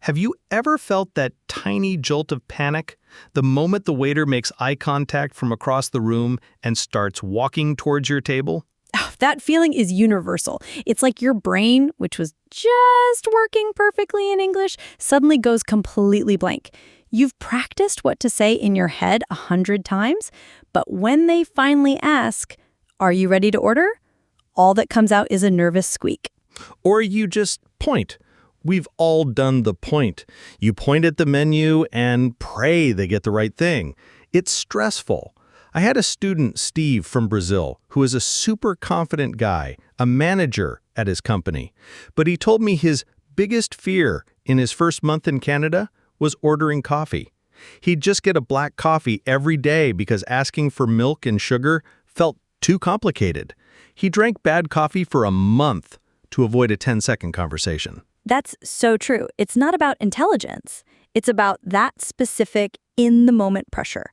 Have you ever felt that tiny jolt of panic the moment the waiter makes eye contact from across the room and starts walking towards your table? That feeling is universal. It's like your brain, which was just working perfectly in English, suddenly goes completely blank. You've practiced what to say in your head 100 times, but when they finally ask, "Are you ready to order?" all that comes out is a nervous squeak. Or you just point. We've all done the point. You point at the menu and pray they get the right thing. It's stressful. I had a student, Steve, from Brazil, who is a super confident guy, a manager at his company. But he told me his biggest fear in his first month in Canada was ordering coffee. He'd just get a black coffee every day because asking for milk and sugar felt too complicated. He drank bad coffee for a month to avoid a 10-second conversation. That's so true. It's not about intelligence. It's about that specific, in-the-moment pressure.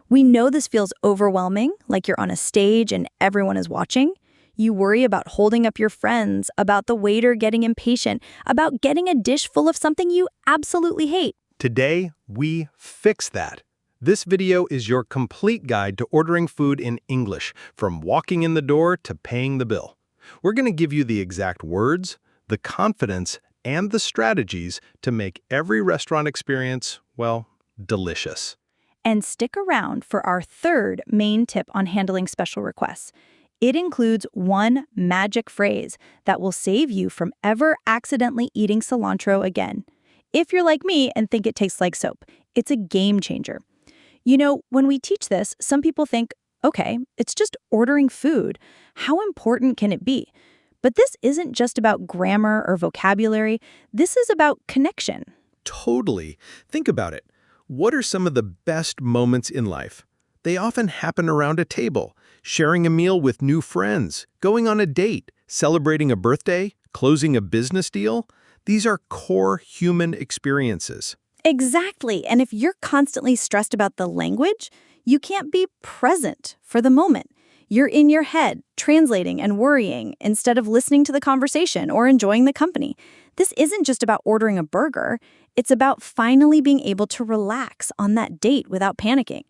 We know this feels overwhelming, like you're on a stage and everyone is watching. You worry about holding up your friends, about the waiter getting impatient, about getting a dish full of something you absolutely hate. Today, we fix that. This video is your complete guide to ordering food in English, from walking in the door to paying the bill. We're going to give you the exact words, the confidence, and the strategies to make every restaurant experience, well, delicious. And stick around for our third main tip on handling special requests. It includes one magic phrase that will save you from ever accidentally eating cilantro again. If you're like me and think it tastes like soap, it's a game changer. You know, when we teach this, some people think, okay, it's just ordering food. How important can it be? But this isn't just about grammar or vocabulary. This is about connection. Totally. Think about it. What are some of the best moments in life? They often happen around a table, sharing a meal with new friends, going on a date, celebrating a birthday, closing a business deal. These are core human experiences. Exactly. And if you're constantly stressed about the language, you can't be present for the moment. You're in your head, translating and worrying instead of listening to the conversation or enjoying the company. This isn't just about ordering a burger. It's about finally being able to relax on that date without panicking.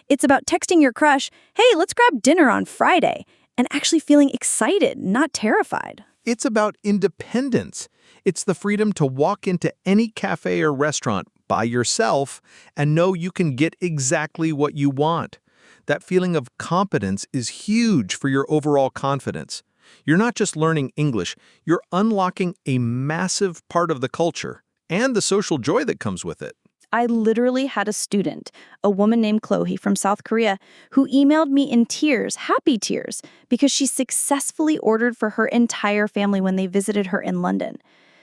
It's about texting your crush, "Hey, let's grab dinner on Friday," and actually feeling excited, not terrified. It's about independence. It's the freedom to walk into any cafe or restaurant by yourself and know you can get exactly what you want. That feeling of competence is huge for your overall confidence. You're not just learning English, you're unlocking a massive part of the culture and the social joy that comes with it. I literally had a student, a woman named Chloe from South Korea, who emailed me in tears, happy tears, because she successfully ordered for her entire family when they visited her in London.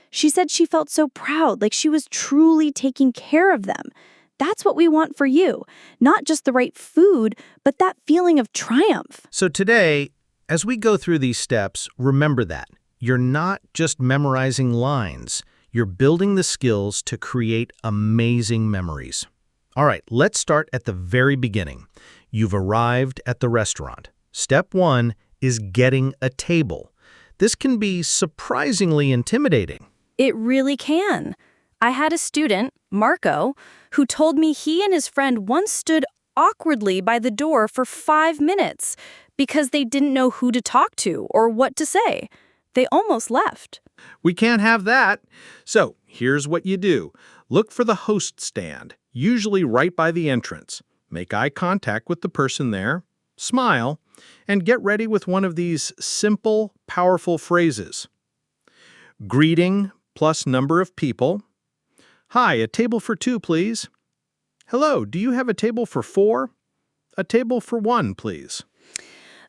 She said she felt so proud, like she was truly taking care of them. That's what we want for you. Not just the right food, but that feeling of triumph. So today, as we go through these steps, remember that you're not just memorizing lines. You're building the skills to create amazing memories. All right, let's start at the very beginning. You've arrived at the restaurant. Step one is getting a table. This can be surprisingly intimidating. It really can. I had a student, Marco, who told me he and his friend once stood awkwardly by the door for 5 minutes because they didn't know who to talk to or what to say. They almost left. We can't have that. So here's what you do. Look for the host stand, usually right by the entrance. Make eye contact with the person there, smile, and get ready with one of these simple, powerful phrases. Greeting plus number of people. "Hi, a table for 2, please." "Hello, do you have a table for 4? "A table for 1, please."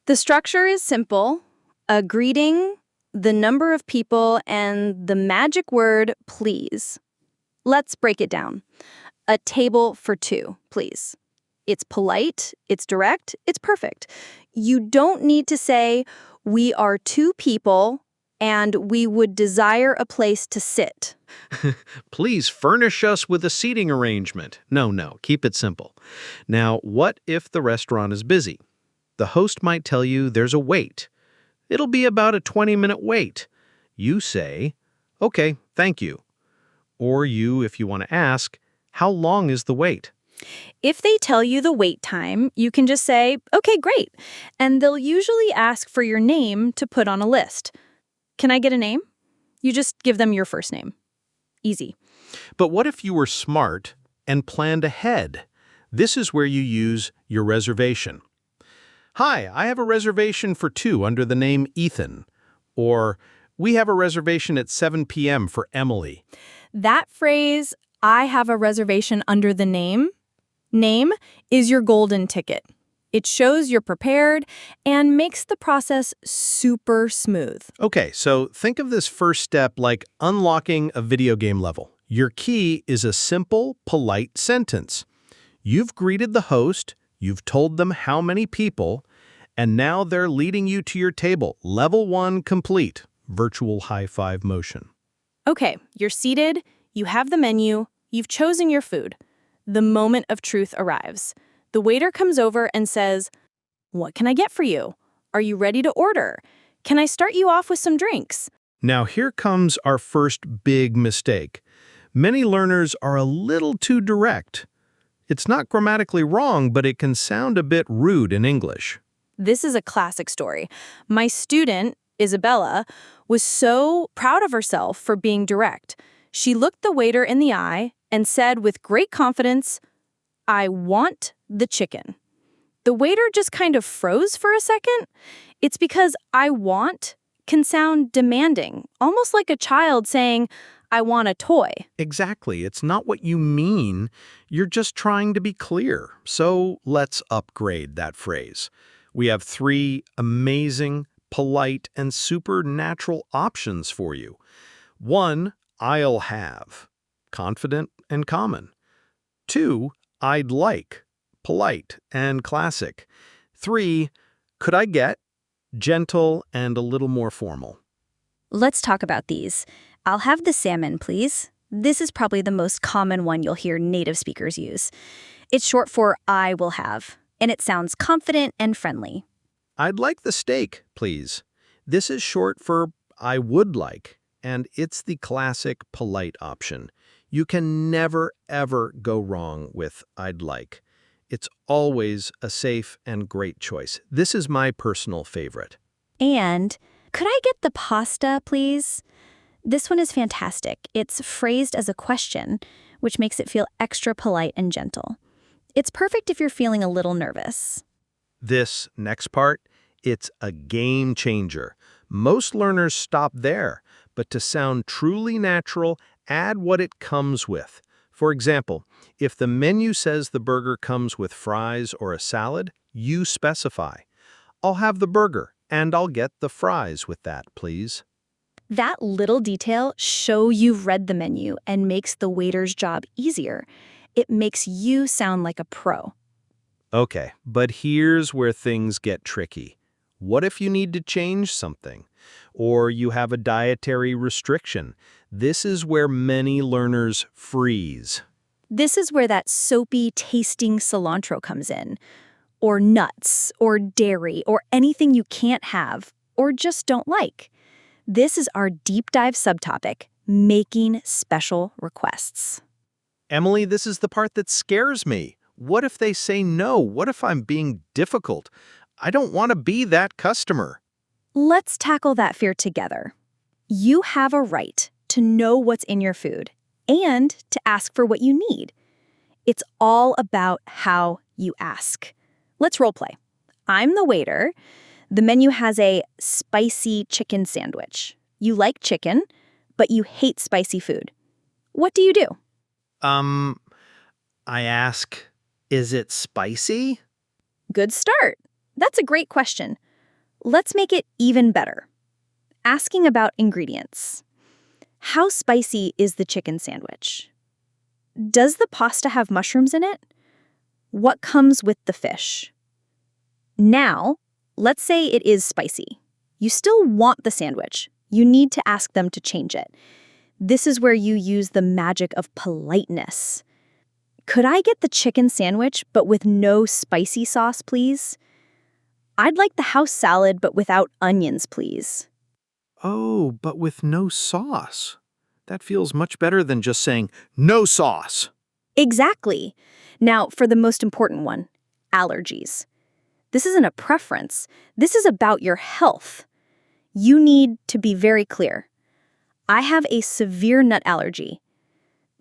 The structure is simple. A greeting, the number of people, and the magic word, please. Let's break it down. A table for 2, please. It's polite, it's direct, it's perfect. You don't need to say, "We are 2 people, and we would desire a place to sit." Please furnish us with a seating arrangement. No, keep it simple. Now, what if the restaurant is busy? The host might tell you there's a wait. It'll be about a 20-minute wait. You say, "Okay, thank you." Or if you want to ask, how long is the wait? If they tell you the wait time, you can just say, okay, great. And they'll usually ask for your name to put on a list. Can I get a name? You just give them your first name. Easy. But what if you were smart and planned ahead? This is where you use your reservation. Hi, I have a reservation for 2 under the name Ethan. Or, we have a reservation at 7 p.m. for Emily. That phrase, I have a reservation under the name, is your golden ticket. It shows you're prepared and makes the process super smooth. Okay, so think of this first step like unlocking a video game level. Your key is a simple, polite sentence. You've greeted the host, you've told them how many people, and now they're leading you to your table. Level 1 complete. Virtual high five motion. Okay, you're seated, you have the menu, you've chosen your food. The moment of truth arrives. The waiter comes over and says, "What can I get for you? Are you ready to order? Can I start you off with some drinks?" Now here comes our first big mistake. Many learners are a little too direct. It's not grammatically wrong, but it can sound a bit rude in English. This is a classic story. My student, Isabella, was so proud of herself for being direct. She looked the waiter in the eye and said with great confidence, "I want the chicken." The waiter just kind of froze for a second. It's because "I want" can sound demanding, almost like a child saying, "I want a toy." Exactly. It's not what you mean. You're just trying to be clear. So let's upgrade that phrase. We have 3 amazing, polite, and supernatural options for you. 1, I'll have, confident and common. 2, I'd like, polite and classic. 3, could I get, gentle and a little more formal. Let's talk about these. I'll have the salmon, please. This is probably the most common one you'll hear native speakers use. It's short for I will have, and it sounds confident and friendly. I'd like the steak, please. This is short for I would like, and it's the classic polite option. You can never, ever go wrong with I'd like. It's always a safe and great choice. This is my personal favorite. And, could I get the pasta, please? This one is fantastic. It's phrased as a question, which makes it feel extra polite and gentle. It's perfect if you're feeling a little nervous. This next part, it's a game changer. Most learners stop there, but to sound truly natural, add what it comes with. For example, if the menu says the burger comes with fries or a salad, you specify. I'll have the burger, and I'll get the fries with that, please. That little detail shows you've read the menu and makes the waiter's job easier. It makes you sound like a pro. Okay, but here's where things get tricky. What if you need to change something? Or you have a dietary restriction? This is where many learners freeze. This is where that soapy tasting cilantro comes in. Or nuts, or dairy, or anything you can't have, or just don't like. This is our deep dive subtopic, making special requests. Emily, this is the part that scares me. What if they say no? What if I'm being difficult? I don't want to be that customer. Let's tackle that fear together. You have a right to know what's in your food and to ask for what you need. It's all about how you ask. Let's role play. I'm the waiter. The menu has a spicy chicken sandwich. You like chicken, but you hate spicy food. What do you do? I ask, is it spicy? Good start. That's a great question. Let's make it even better. Asking about ingredients. How spicy is the chicken sandwich? Does the pasta have mushrooms in it? What comes with the fish? Now, let's say it is spicy. You still want the sandwich. You need to ask them to change it. This is where you use the magic of politeness. Could I get the chicken sandwich but with no spicy sauce, please? I'd like the house salad but without onions, please. Oh, but with no sauce. That feels much better than just saying, no sauce. Exactly. Now, for the most important one, allergies. This isn't a preference. This is about your health. You need to be very clear. I have a severe nut allergy.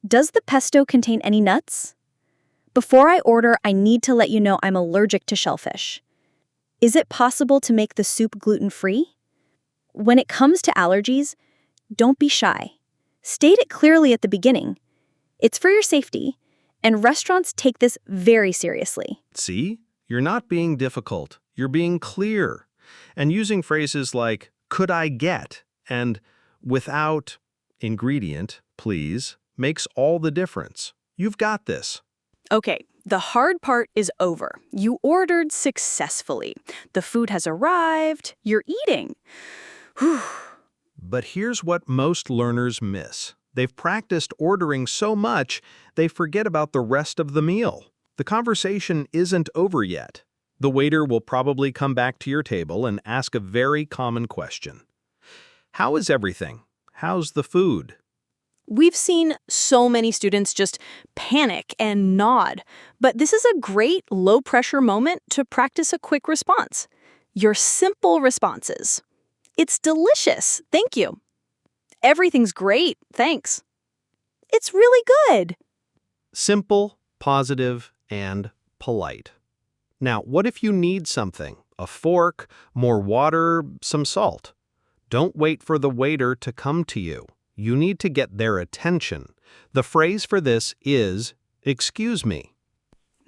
Does the pesto contain any nuts? Before I order, I need to let you know I'm allergic to shellfish. Is it possible to make the soup gluten-free? When it comes to allergies, don't be shy. State it clearly at the beginning. It's for your safety, and restaurants take this very seriously. See? You're not being difficult. You're being clear. And using phrases like, could I get, and without ingredient, please, makes all the difference. You've got this. Okay, the hard part is over. You ordered successfully. The food has arrived. You're eating. Whew. But here's what most learners miss. They've practiced ordering so much, they forget about the rest of the meal. The conversation isn't over yet. The waiter will probably come back to your table and ask a very common question. How is everything? How's the food? We've seen so many students just panic and nod, but this is a great low-pressure moment to practice a quick response. Your simple responses. It's delicious, thank you. Everything's great, thanks. It's really good. Simple, positive, and polite. Now, what if you need something? A fork, more water, some salt? Don't wait for the waiter to come to you. You need to get their attention. The phrase for this is, excuse me.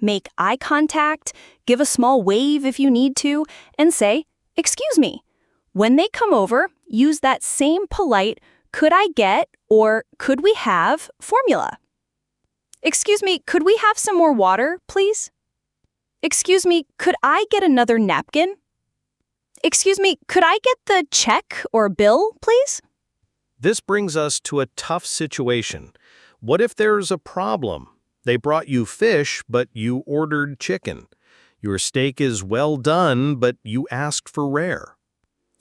Make eye contact, give a small wave if you need to, and say, excuse me. When they come over, use that same polite, could I get, or could we have, formula. Excuse me, could we have some more water, please? Excuse me, could I get another napkin? Excuse me, could I get the check or bill, please? This brings us to a tough situation. What if there's a problem? They brought you fish, but you ordered chicken. Your steak is well done, but you asked for rare.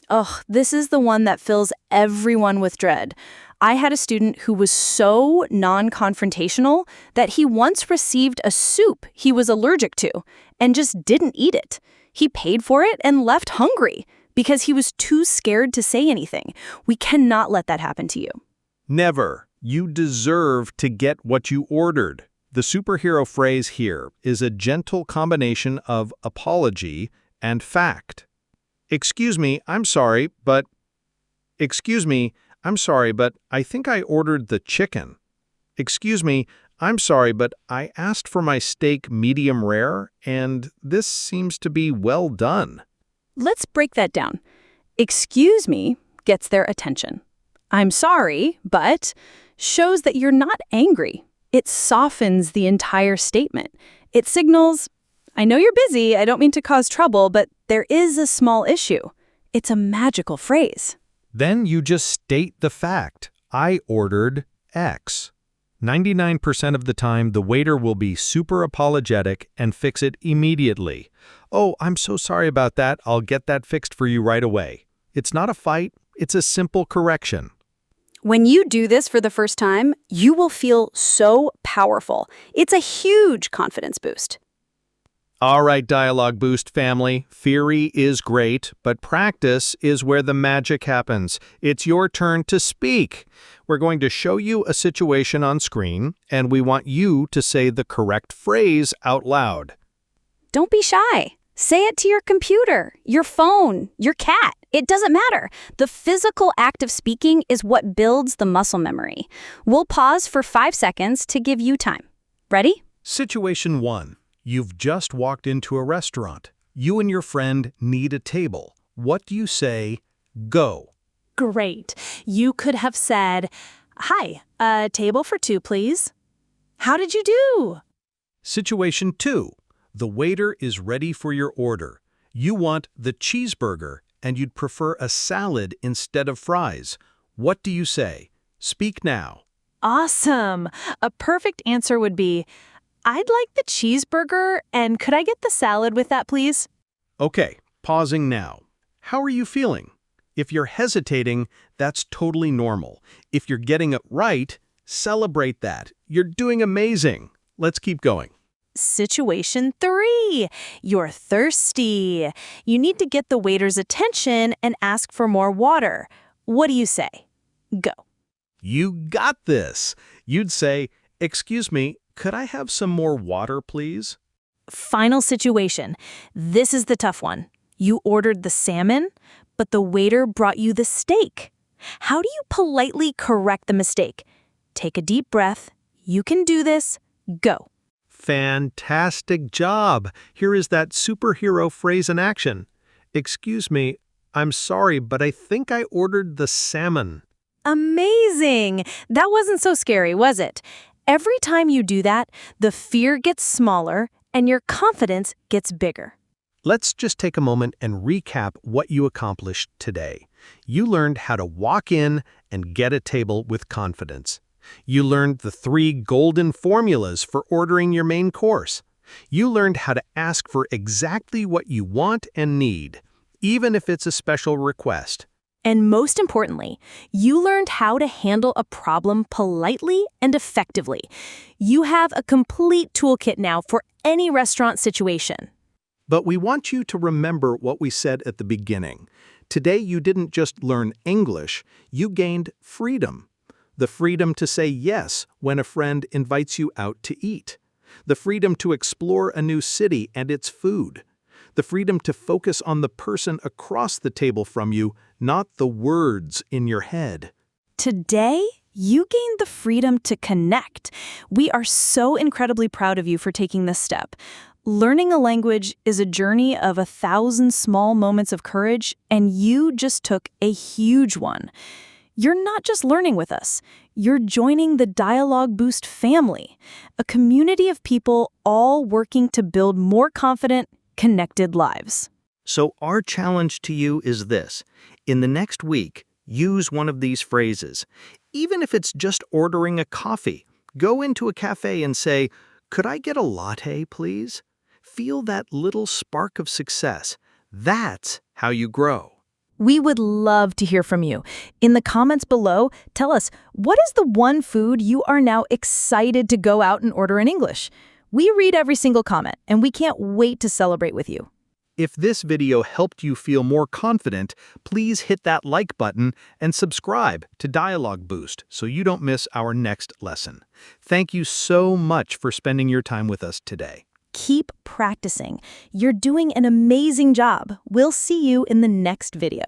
Oh, this is the one that fills everyone with dread. I had a student who was so non-confrontational that he once received a soup he was allergic to and just didn't eat it. He paid for it and left hungry because he was too scared to say anything. We cannot let that happen to you. Never. You deserve to get what you ordered. The superhero phrase here is a gentle combination of apology and fact. Excuse me, I'm sorry, but I think I ordered the chicken. Excuse me, I'm sorry, but I asked for my steak medium rare, and this seems to be well done. Let's break that down. Excuse me gets their attention. I'm sorry, but shows that you're not angry. It softens the entire statement. It signals, I know you're busy, I don't mean to cause trouble, but there is a small issue. It's a magical phrase. Then you just state the fact. I ordered X. 99% of the time, the waiter will be super apologetic and fix it immediately. Oh, I'm so sorry about that. I'll get that fixed for you right away. It's not a fight. It's a simple correction. When you do this for the first time, you will feel so powerful. It's a huge confidence boost. All right, DialogueBoost family, theory is great, but practice is where the magic happens. It's your turn to speak. We're going to show you a situation on screen, and we want you to say the correct phrase out loud. Don't be shy. Say it to your computer, your phone, your cat. It doesn't matter. The physical act of speaking is what builds the muscle memory. We'll pause for 5 seconds to give you time. Ready? Situation 1. You've just walked into a restaurant. You and your friend need a table. What do you say? Go. Great. You could have said, "Hi, a table for 2, please." How did you do? Situation 2. The waiter is ready for your order. You want the cheeseburger, and you'd prefer a salad instead of fries. What do you say? Speak now. Awesome. A perfect answer would be, "I'd like the cheeseburger, and could I get the salad with that, please?" Okay, pausing now. How are you feeling? If you're hesitating, That's totally normal. If you're getting it right, celebrate that. You're doing amazing. Let's keep going. Situation 3. You're thirsty. You need to get the waiter's attention and ask for more water. What do you say? Go. You got this. You'd say, "Excuse me, could I have some more water, please?" Final situation. This is the tough one. You ordered the salmon, but the waiter brought you the steak. How do you politely correct the mistake? Take a deep breath. You can do this. Go. Fantastic job. Here is that superhero phrase in action. "Excuse me, I'm sorry, but I think I ordered the salmon." Amazing! That wasn't so scary, was it? Every time you do that, the fear gets smaller and your confidence gets bigger. Let's just take a moment and recap what you accomplished today. You learned how to walk in and get a table with confidence. You learned the 3 golden formulas for ordering your main course. You learned how to ask for exactly what you want and need, even if it's a special request. And most importantly, you learned how to handle a problem politely and effectively. You have a complete toolkit now for any restaurant situation. But we want you to remember what we said at the beginning. Today you didn't just learn English, you gained freedom. The freedom to say yes when a friend invites you out to eat. The freedom to explore a new city and its food. The freedom to focus on the person across the table from you, not the words in your head. Today, you gained the freedom to connect. We are so incredibly proud of you for taking this step. Learning a language is a journey of 1,000 small moments of courage, and you just took a huge one. You're not just learning with us. You're joining the DialogueBoost family, a community of people all working to build more confident, connected lives. So our challenge to you is this. In the next week, use one of these phrases. Even if it's just ordering a coffee, go into a cafe and say, "Could I get a latte, please?" Feel that little spark of success. That's how you grow. We would love to hear from you. In the comments below, tell us, what is the one food you are now excited to go out and order in English? We read every single comment, and we can't wait to celebrate with you. If this video helped you feel more confident, please hit that like button and subscribe to DialogueBoost so you don't miss our next lesson. Thank you so much for spending your time with us today. Keep practicing. You're doing an amazing job. We'll see you in the next video.